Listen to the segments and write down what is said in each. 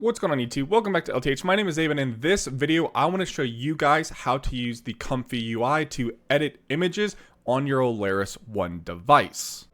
What's going on YouTube? Welcome back to LTH. My name is Dave, and in this video, I want to show you guys how to use the ComfyUI to edit images on your Olares One device.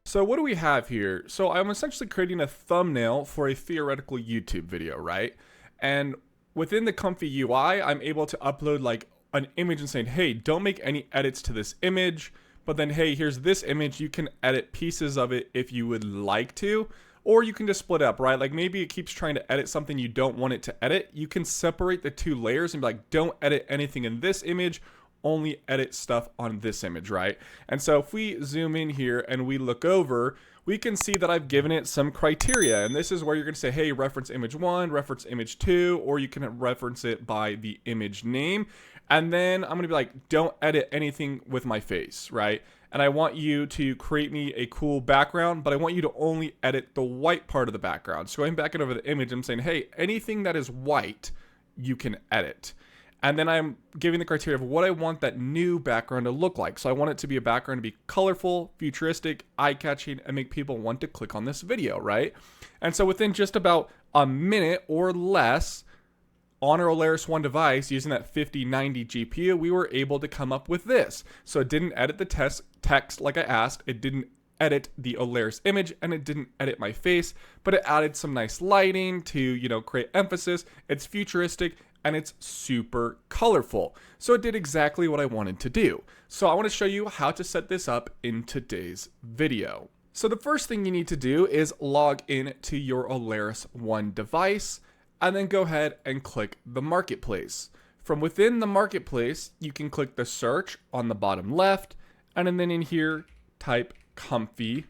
So what do we have here? So I'm essentially creating a thumbnail for a theoretical YouTube video, right? And within the ComfyUI, I'm able to upload like an image and saying, hey, don't make any edits to this image, but then, hey, here's this image. You can edit pieces of it if you would like to, or you can just split up, right? Like maybe it keeps trying to edit something you don't want it to edit. You can separate the two layers and be like, don't edit anything in this image, only edit stuff on this image, right? And so if we zoom in here and we look over, we can see that I've given it some criteria, and this is where you're going to say, hey, reference image 1, reference image 2, or you can reference it by the image name. And then I'm going to be like, don't edit anything with my face, right? And I want you to create me a cool background, but I want you to only edit the white part of the background. So going back over the image, I'm saying, hey, anything that is white, you can edit. And then I'm giving the criteria of what I want that new background to look like. So I want it to be a background to be colorful, futuristic, eye-catching, and make people want to click on this video, right? And so within just about a minute or less on our Olares One device, using that 5090 GPU, we were able to come up with this. So it didn't edit the text like I asked. It didn't edit the Olares image, and it didn't edit my face, but it added some nice lighting to, create emphasis. It's futuristic, and it's super colorful. So it did exactly what I wanted to do. So I want to show you how to set this up in today's video. So the first thing you need to do is log in to your Olares One device, and then go ahead and click the marketplace. From within the marketplace, you can click the search on the bottom left, and then in here, type Comfy.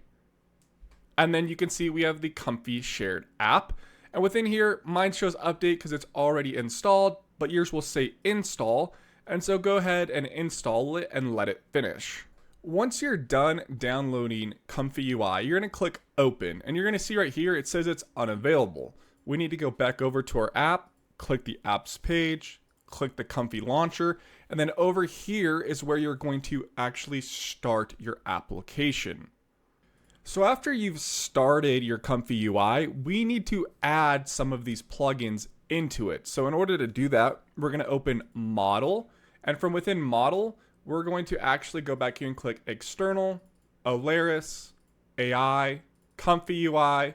And then you can see we have the Comfy shared app. And within here, mine shows update because it's already installed, but yours will say install. And so go ahead and install it and let it finish. Once you're done downloading ComfyUI, you're going to click open, and you're going to see right here, it says it's unavailable. We need to go back over to our app, click the apps page, click the Comfy launcher, and then over here is where you're going to actually start your application. So after you've started your ComfyUI, we need to add some of these plugins into it. So in order to do that, we're going to open Model, and from within Model, we're going to actually go back here and click External, Olares, AI, ComfyUI,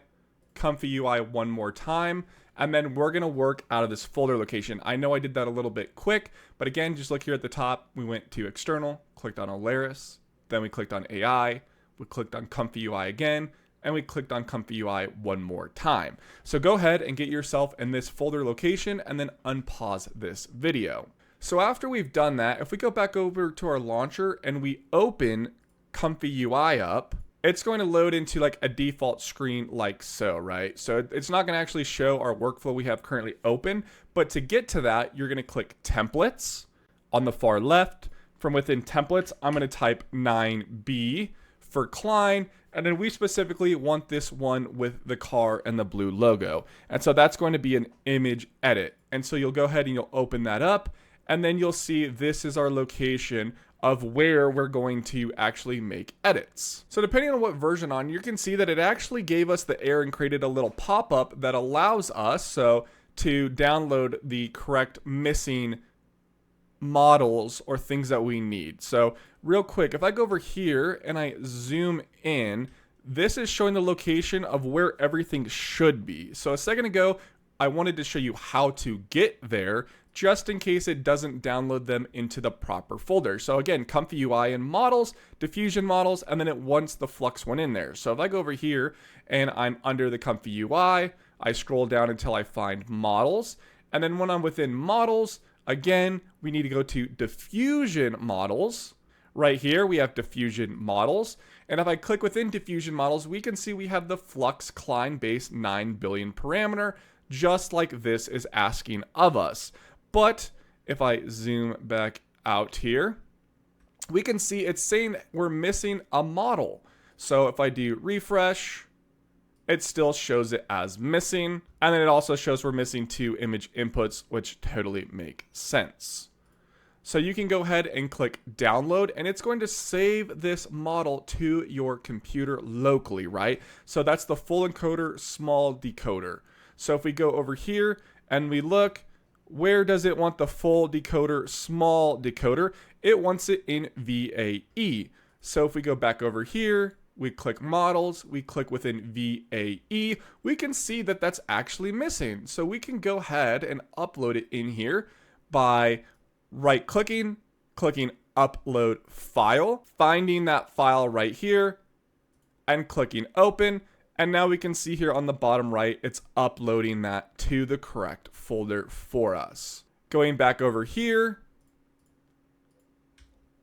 ComfyUI one more time, and then we're going to work out of this folder location. I know I did that a little bit quick, but again, just look here at the top. We went to External, clicked on Olares, then we clicked on AI, we clicked on ComfyUI again, and we clicked on ComfyUI one more time. So go ahead and get yourself in this folder location and then unpause this video. So after we've done that, if we go back over to our launcher and we open ComfyUI up, it's going to load into like a default screen like so, right? So it's not going to actually show our workflow we have currently open, but to get to that, you're going to click templates on the far left. From within templates, I'm going to type 9B for Klein, and then we specifically want this one with the car and the blue logo. And so that's going to be an image edit. And so you'll go ahead and you'll open that up, and then you'll see this is our location of where we're going to actually make edits. So depending on what version on, you can see that it actually gave us the error and created a little pop-up that allows us to download the correct missing models or things that we need. So real quick, if I go over here and I zoom in, this is showing the location of where everything should be. So a second ago, I wanted to show you how to get there, just in case it doesn't download them into the proper folder. So again, ComfyUI and models, diffusion models, and then it wants the Flux one in there. So if I go over here and I'm under the ComfyUI, I scroll down until I find models. And then when I'm within models, again, we need to go to diffusion models. Right here, we have diffusion models. And if I click within diffusion models, we can see we have the Flux Klein base 9 billion parameter, just like this is asking of us. But if I zoom back out here, we can see it's saying we're missing a model. So if I do refresh, it still shows it as missing. And then it also shows we're missing 2 image inputs, which totally make sense. So you can go ahead and click download, and it's going to save this model to your computer locally, right? So that's the full encoder, small decoder. So if we go over here and we look, where does it want the full decoder, small decoder? It wants it in VAE. So if we go back over here, we click models, we click within VAE, we can see that that's actually missing. So we can go ahead and upload it in here by right clicking, clicking upload file, finding that file right here, and clicking open. And now we can see here on the bottom right, it's uploading that to the correct folder for us. Going back over here,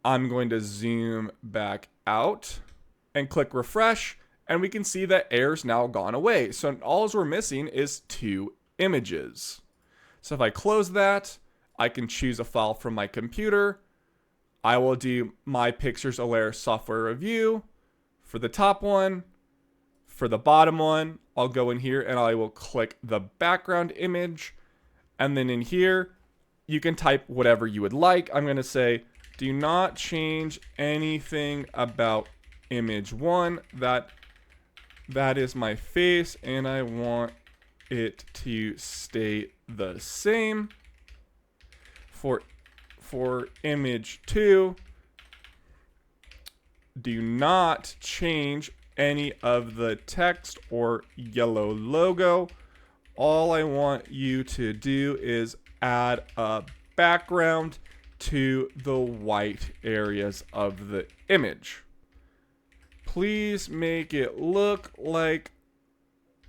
I'm going to zoom back out and click refresh, and we can see that error's now gone away. So all we're missing is 2 images. So if I close that, I can choose a file from my computer. I will do my pictures Olares software review for the top one. For the bottom one, I'll go in here and I will click the background image. And then in here, you can type whatever you would like. I'm going to say, do not change anything about image 1. That is my face, and I want it to stay the same. For image 2, do not change any of the text or yellow logo. All I want you to do is add a background to the white areas of the image. Please make it look like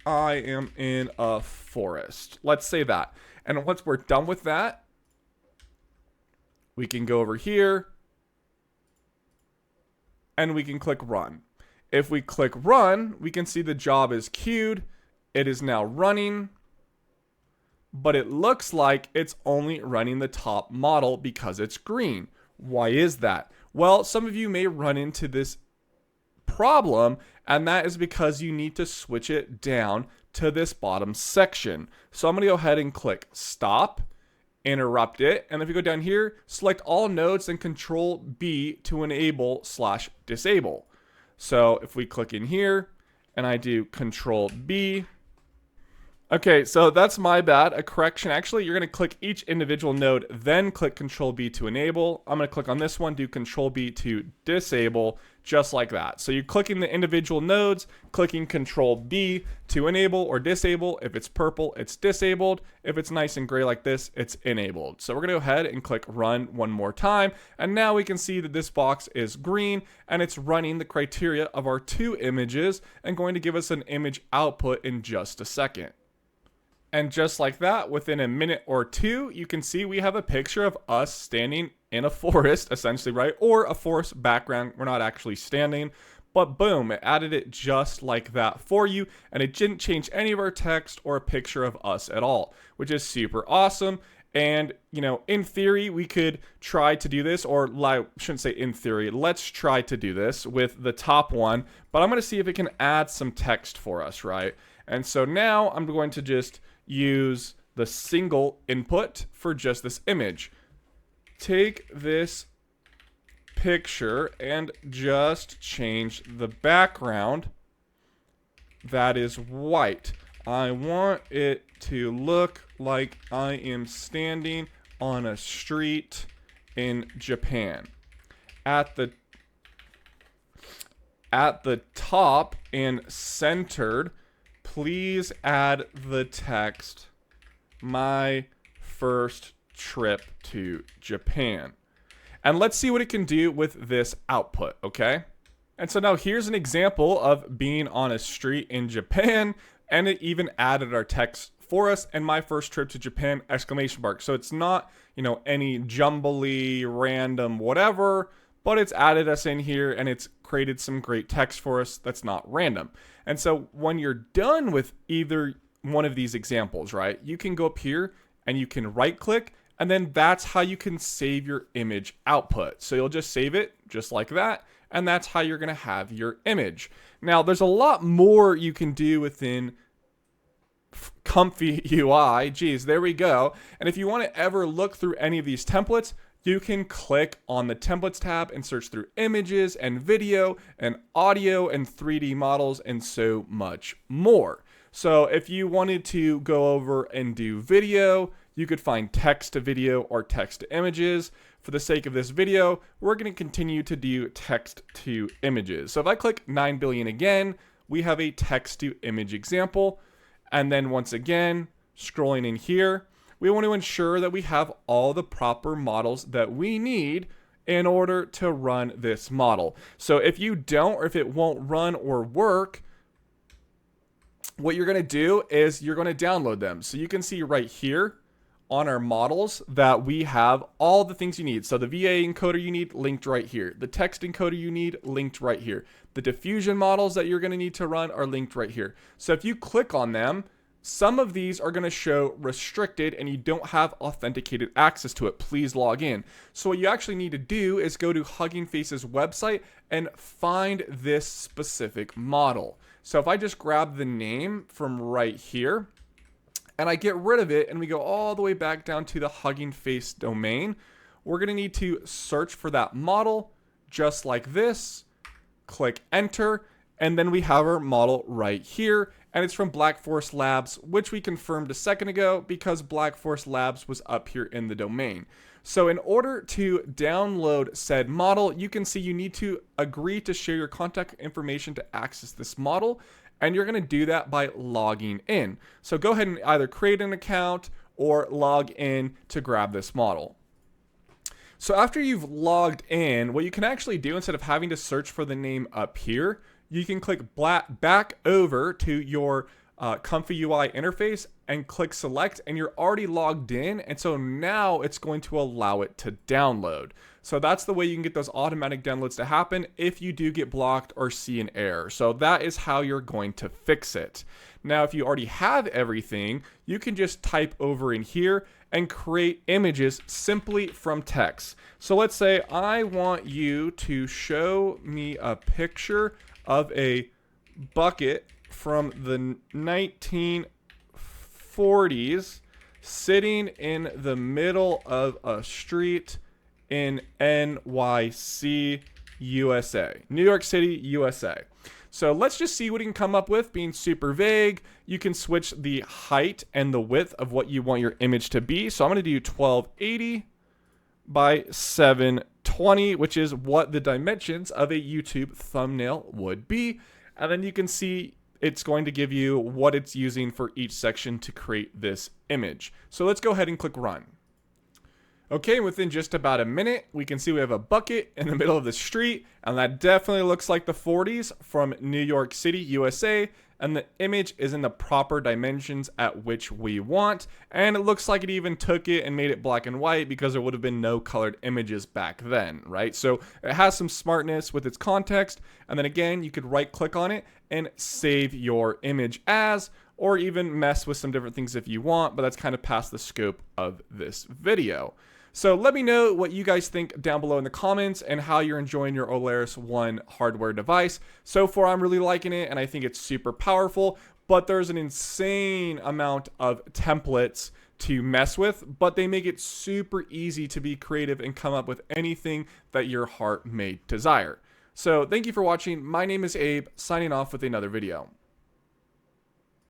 I am in a forest. Let's say that. And once we're done with that, we can go over here and we can click run. If we click run, we can see the job is queued. It is now running, but it looks like it's only running the top model because it's green. Why is that? Well, some of you may run into this problem, and that is because you need to switch it down to this bottom section. So I'm going to go ahead and click stop, interrupt it, and if you go down here, select all nodes and Control B to enable/disable. So if we click in here and I do Control B, okay, so that's my bad, a correction. Actually, you're going to click each individual node, then click Control B to enable. I'm going to click on this one, do Control B to disable, just like that. So you're clicking the individual nodes, clicking Control B to enable or disable. If it's purple, it's disabled. If it's nice and gray like this, it's enabled. So we're going to go ahead and click run one more time. And now we can see that this box is green and it's running the criteria of our 2 images and going to give us an image output in just a second. And just like that, within a minute or 2, you can see we have a picture of us standing in a forest, essentially, right? Or a forest background. We're not actually standing, but boom, it added it just like that for you. And it didn't change any of our text or a picture of us at all, which is super awesome. And, you know, in theory, we could try to do this, or I shouldn't say in theory, let's try to do this with the top one, but I'm going to see if it can add some text for us, right? And so now I'm going to just use the single input for just this image. Take this picture and just change the background that is white. I want it to look like I am standing on a street in Japan. At the top and centered, please add the text, my first trip to Japan. And let's see what it can do with this output, okay? And so now here's an example of being on a street in Japan, and it even added our text for us, and my first trip to Japan, exclamation mark. So it's not, you know, any jumbly, random, whatever, but it's added us in here and it's created some great text for us that's not random. And so when you're done with either one of these examples, right, you can go up here and you can right click, and then that's how you can save your image output. So you'll just save it just like that, and that's how you're going to have your image. Now, there's a lot more you can do within ComfyUI. Geez, there we go. And if you want to ever look through any of these templates, you can click on the templates tab and search through images and video and audio and 3D models and so much more. So if you wanted to go over and do video, you could find text to video or text to images. For the sake of this video, we're going to continue to do text to images. So if I click 9 billion again, we have a text to image example. And then once again, scrolling in here, we want to ensure that we have all the proper models that we need in order to run this model. So if you don't, or if it won't run or work, what you're going to do is you're going to download them. So you can see right here on our models that we have all the things you need. So the VA encoder you need linked right here. The text encoder you need linked right here. The diffusion models that you're going to need to run are linked right here. So if you click on them, some of these are going to show restricted and you don't have authenticated access to it. Please log in. So what you actually need to do is go to Hugging Face's website and find this specific model. So if I just grab the name from right here and I get rid of it and we go all the way back down to the Hugging Face domain, we're going to need to search for that model just like this, click enter, and then we have our model right here. And it's from Black Forest Labs, which we confirmed a second ago because Black Forest Labs was up here in the domain. So in order to download said model, you can see you need to agree to share your contact information to access this model. And you're going to do that by logging in. So go ahead and either create an account or log in to grab this model. So after you've logged in, what you can actually do instead of having to search for the name up here, you can click back over to your ComfyUI interface and click select, and you're already logged in. And so now it's going to allow it to download. So that's the way you can get those automatic downloads to happen if you do get blocked or see an error. So that is how you're going to fix it. Now, if you already have everything, you can just type over in here and create images simply from text. So let's say I want you to show me a picture of a bucket from the 1940s sitting in the middle of a street in NYC, USA. New York City, USA. So let's just see what you can come up with, being super vague. You can switch the height and the width of what you want your image to be. So I'm going to do 1280 by 720, which is what the dimensions of a YouTube thumbnail would be. And then you can see it's going to give you what it's using for each section to create this image. So let's go ahead and click run. Okay, within just about a minute, we can see we have a bucket in the middle of the street, and that definitely looks like the 40s from New York City, USA, and the image is in the proper dimensions at which we want, and it looks like it even took it and made it black and white because there would have been no colored images back then, right? So it has some smartness with its context, and then again, you could right-click on it and save your image as, or even mess with some different things if you want, but that's kind of past the scope of this video. So let me know what you guys think down below in the comments and how you're enjoying your Olares One hardware device. So far, I'm really liking it and I think it's super powerful, but there's an insane amount of templates to mess with, but they make it super easy to be creative and come up with anything that your heart may desire. So thank you for watching. My name is Abe, signing off with another video.